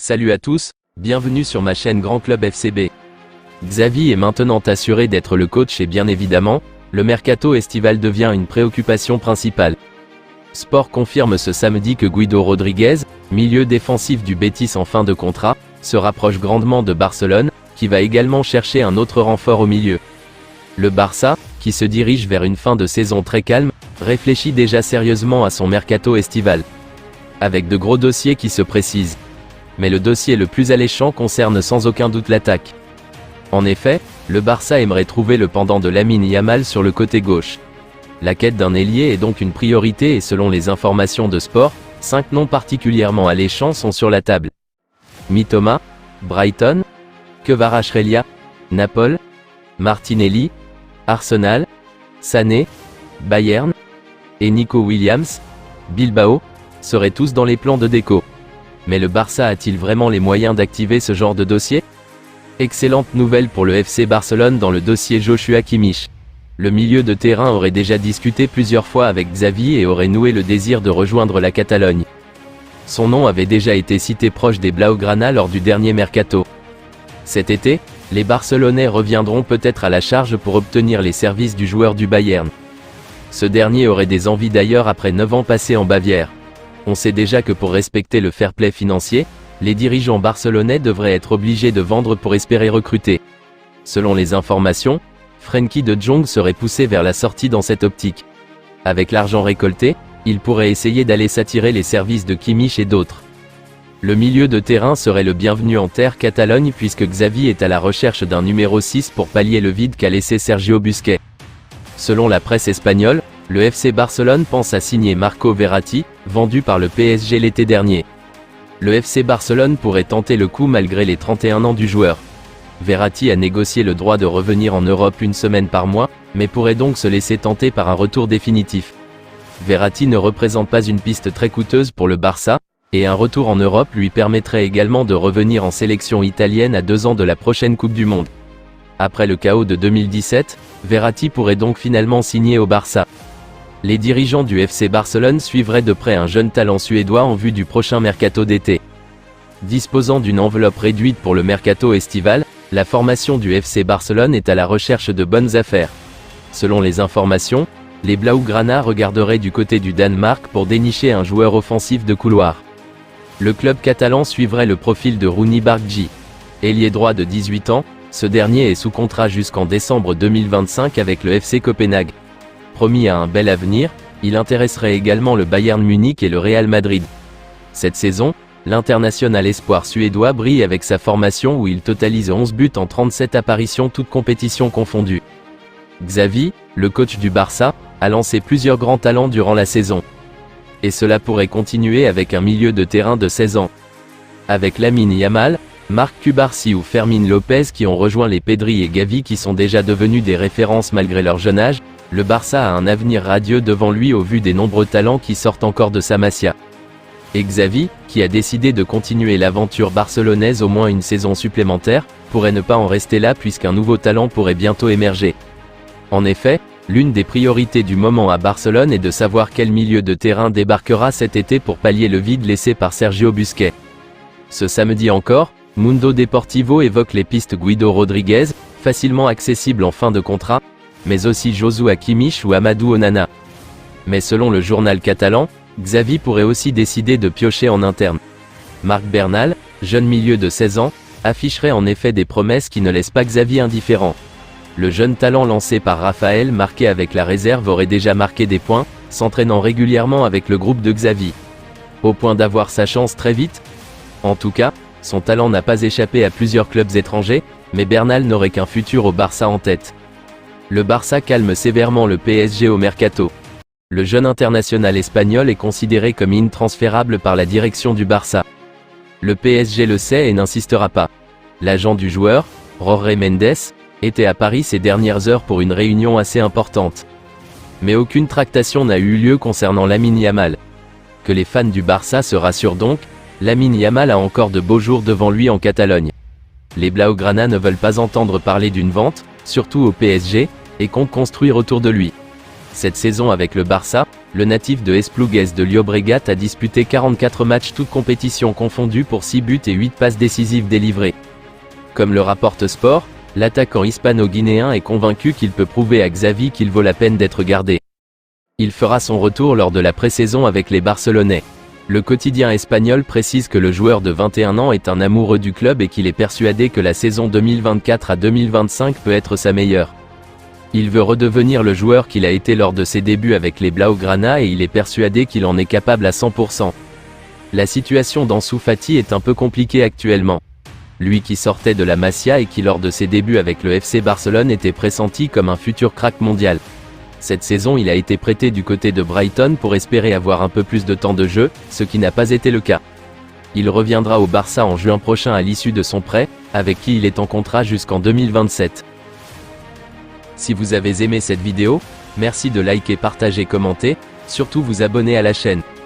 Salut à tous, bienvenue sur ma chaîne Grand Club FCB. Xavi est maintenant assuré d'être le coach et bien évidemment, le mercato estival devient une préoccupation principale. Sport confirme ce samedi que Guido Rodriguez, milieu défensif du Betis en fin de contrat, se rapproche grandement de Barcelone, qui va également chercher un autre renfort au milieu. Le Barça, qui se dirige vers une fin de saison très calme, réfléchit déjà sérieusement à son mercato estival. Avec de gros dossiers qui se précisent. Mais le dossier le plus alléchant concerne sans aucun doute l'attaque. En effet, le Barça aimerait trouver le pendant de Lamine Yamal sur le côté gauche. La quête d'un ailier est donc une priorité et selon les informations de Sport, 5 noms particulièrement alléchants sont sur la table. Mitoma, Brighton, Kvaratskhelia, Naples, Martinelli, Arsenal, Sané, Bayern, et Nico Williams, Bilbao, seraient tous dans les plans de déco. Mais le Barça a-t-il vraiment les moyens d'activer ce genre de dossier? Excellente nouvelle pour le FC Barcelone dans le dossier Joshua Kimmich. Le milieu de terrain aurait déjà discuté plusieurs fois avec Xavi et aurait noué le désir de rejoindre la Catalogne. Son nom avait déjà été cité proche des Blaugrana lors du dernier mercato. Cet été, les Barcelonais reviendront peut-être à la charge pour obtenir les services du joueur du Bayern. Ce dernier aurait des envies d'ailleurs après 9 ans passés en Bavière. On sait déjà que pour respecter le fair play financier, les dirigeants barcelonais devraient être obligés de vendre pour espérer recruter. Selon les informations, Frenkie de Jong serait poussé vers la sortie dans cette optique. Avec l'argent récolté, il pourrait essayer d'aller s'attirer les services de Kimmich et d'autres. Le milieu de terrain serait le bienvenu en terre Catalogne puisque Xavi est à la recherche d'un numéro 6 pour pallier le vide qu'a laissé Sergio Busquets. Selon la presse espagnole, le FC Barcelone pense à signer Marco Verratti, vendu par le PSG l'été dernier. Le FC Barcelone pourrait tenter le coup malgré les 31 ans du joueur. Verratti a négocié le droit de revenir en Europe une semaine par mois, mais pourrait donc se laisser tenter par un retour définitif. Verratti ne représente pas une piste très coûteuse pour le Barça, et un retour en Europe lui permettrait également de revenir en sélection italienne à 2 ans de la prochaine Coupe du Monde. Après le chaos de 2017, Verratti pourrait donc finalement signer au Barça. Les dirigeants du FC Barcelone suivraient de près un jeune talent suédois en vue du prochain mercato d'été. Disposant d'une enveloppe réduite pour le mercato estival, la formation du FC Barcelone est à la recherche de bonnes affaires. Selon les informations, les Blaugrana regarderaient du côté du Danemark pour dénicher un joueur offensif de couloir. Le club catalan suivrait le profil de Rooney Bargui. Ailier droit de 18 ans, ce dernier est sous contrat jusqu'en décembre 2025 avec le FC Copenhague. Promis à un bel avenir, il intéresserait également le Bayern Munich et le Real Madrid. Cette saison, l'international espoir suédois brille avec sa formation où il totalise 11 buts en 37 apparitions toutes compétitions confondues. Xavi, le coach du Barça, a lancé plusieurs grands talents durant la saison. Et cela pourrait continuer avec un milieu de terrain de 16 ans. Avec Lamine Yamal, Marc Cubarsí ou Fermín López qui ont rejoint les Pedri et Gavi qui sont déjà devenus des références malgré leur jeune âge, le Barça a un avenir radieux devant lui au vu des nombreux talents qui sortent encore de sa Masia. Et Xavi, qui a décidé de continuer l'aventure barcelonaise au moins une saison supplémentaire, pourrait ne pas en rester là puisqu'un nouveau talent pourrait bientôt émerger. En effet, l'une des priorités du moment à Barcelone est de savoir quel milieu de terrain débarquera cet été pour pallier le vide laissé par Sergio Busquets. Ce samedi encore, Mundo Deportivo évoque les pistes Guido Rodriguez, facilement accessible en fin de contrat, mais aussi Joshua Kimmich ou Amadou Onana. Mais selon le journal catalan, Xavi pourrait aussi décider de piocher en interne. Marc Bernal, jeune milieu de 16 ans, afficherait en effet des promesses qui ne laissent pas Xavi indifférent. Le jeune talent lancé par Raphaël marqué avec la réserve aurait déjà marqué des points, s'entraînant régulièrement avec le groupe de Xavi. Au point d'avoir sa chance très vite? En tout cas, son talent n'a pas échappé à plusieurs clubs étrangers, mais Bernal n'aurait qu'un futur au Barça en tête. Le Barça calme sévèrement le PSG au mercato. Le jeune international espagnol est considéré comme intransférable par la direction du Barça. Le PSG le sait et n'insistera pas. L'agent du joueur, Jorge Mendes, était à Paris ces dernières heures pour une réunion assez importante. Mais aucune tractation n'a eu lieu concernant Lamine Yamal. Que les fans du Barça se rassurent donc, Lamine Yamal a encore de beaux jours devant lui en Catalogne. Les Blaugrana ne veulent pas entendre parler d'une vente, surtout au PSG, et comptent construire autour de lui. Cette saison avec le Barça, le natif de Esplugues de Llobregat a disputé 44 matchs toutes compétitions confondues pour 6 buts et 8 passes décisives délivrées. Comme le rapporte Sport, l'attaquant hispano-guinéen est convaincu qu'il peut prouver à Xavi qu'il vaut la peine d'être gardé. Il fera son retour lors de la pré-saison avec les Barcelonais. Le quotidien espagnol précise que le joueur de 21 ans est un amoureux du club et qu'il est persuadé que la saison 2024 à 2025 peut être sa meilleure. Il veut redevenir le joueur qu'il a été lors de ses débuts avec les Blaugrana et il est persuadé qu'il en est capable à 100%. La situation d'Ansu Fati est un peu compliquée actuellement. Lui qui sortait de la Masia et qui lors de ses débuts avec le FC Barcelone était pressenti comme un futur crack mondial. Cette saison il a été prêté du côté de Brighton pour espérer avoir un peu plus de temps de jeu, ce qui n'a pas été le cas. Il reviendra au Barça en juin prochain à l'issue de son prêt, avec qui il est en contrat jusqu'en 2027. Si vous avez aimé cette vidéo, merci de liker, partager, commenter, surtout vous abonner à la chaîne.